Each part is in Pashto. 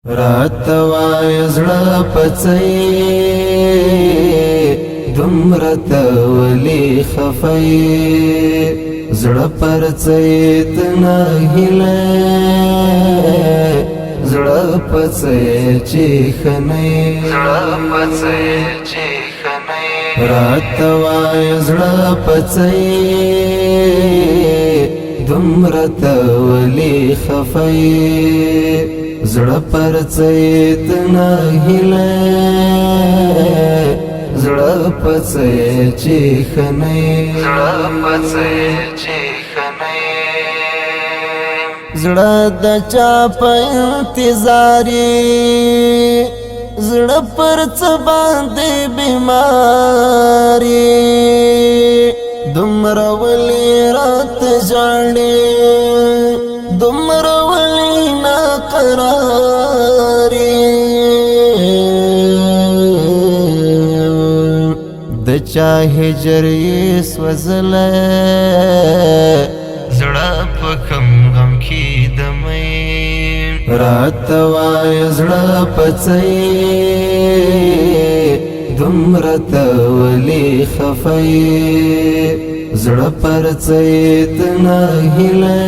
रात वाय زړه پڅي دومره تولي خفي زړه پرڅي تنه هله زړه پڅي چې خني زړه پڅي چې خني رات وای زړه پڅي دومره تولي خفي زړه پرڅي تنه هله زړه پڅي چې خني زړه پڅي چې خني زړه د چا په انتظاري زړه پرڅ باندې بیماری دومره ولي رات ځړې دومره ولي ناقراري د چا هجر یې سوځله زړه په کم غم کې دمې رات وای زړه پڅي دومره تولي خفي زړه پرڅي تنه هله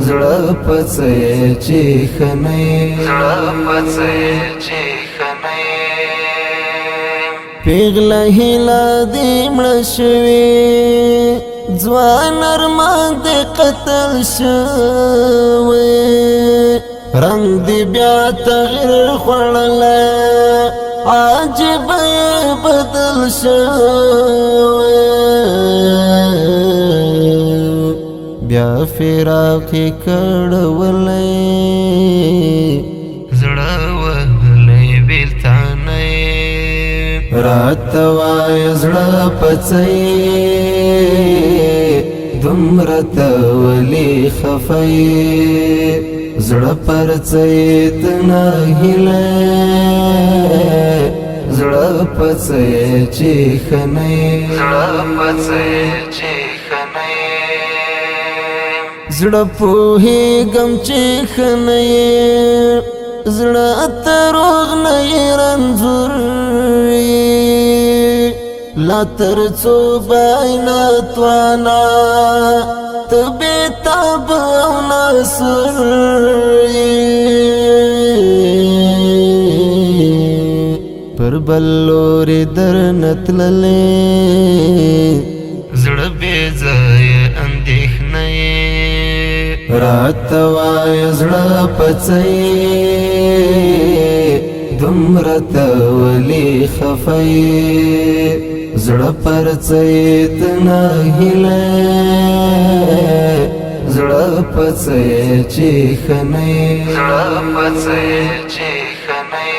زړه پڅي چې خني زړه پڅي چې خني پیغله هله دې مړ شوي ځوان ارمان دې قتل شوی رنگ دې بیا تغیر خوړلی عجیب بدل شوی بیا فراق کړولی زړه وهلی بیلتانی رات وای زړه پڅي دومره تولي خفي زړه پرڅي تنه هله زړه پڅي چې خني زړه پڅي چې خني زړه پوهېږم چې خني زړه تروغ نه رنځور لا ترڅو بینا توانا تبه تاب او نصر پر بلور در نتللې زړه بې ځای اندېښنه رات وای زړه پڅي دومره تولي خفي زړه پرڅي تنه هله زړه پڅي چې خني زړه پڅي چې خني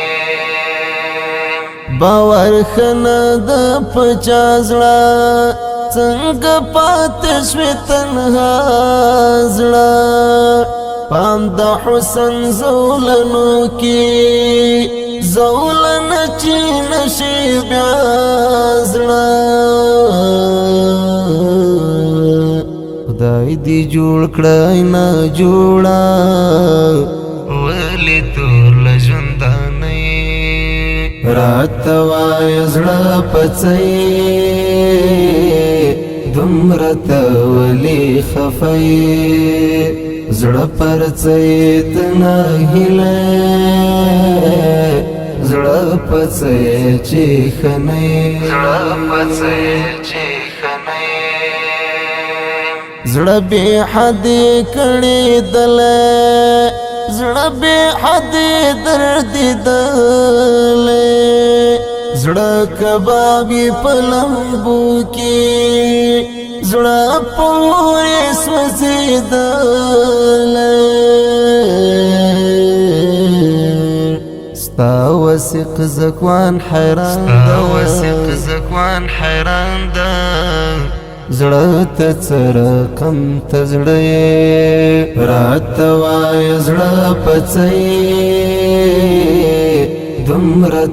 باور خنه د پچا زړه څنګه پاتې شوې تنها زړه پام د حسن زولنو کې زولن چې نشي بیا زړه خدای دې جوړ کړی نه جوړه ولې تور له ژوندانه رات وای زړه پڅي دومره تولي خفي زړه پرڅي تنه هله زړه پڅي چې خني زړه پڅي چې خني زړه به حد کړي دل زړه به حد درد دل زړه کبابي پلمبو کې زړه پورې سوځېدل ستا وثق زکوان حیران ده وثق زکوان حیران ده زړه ته څه رقم ته زړه رات وای زړه پڅي دومره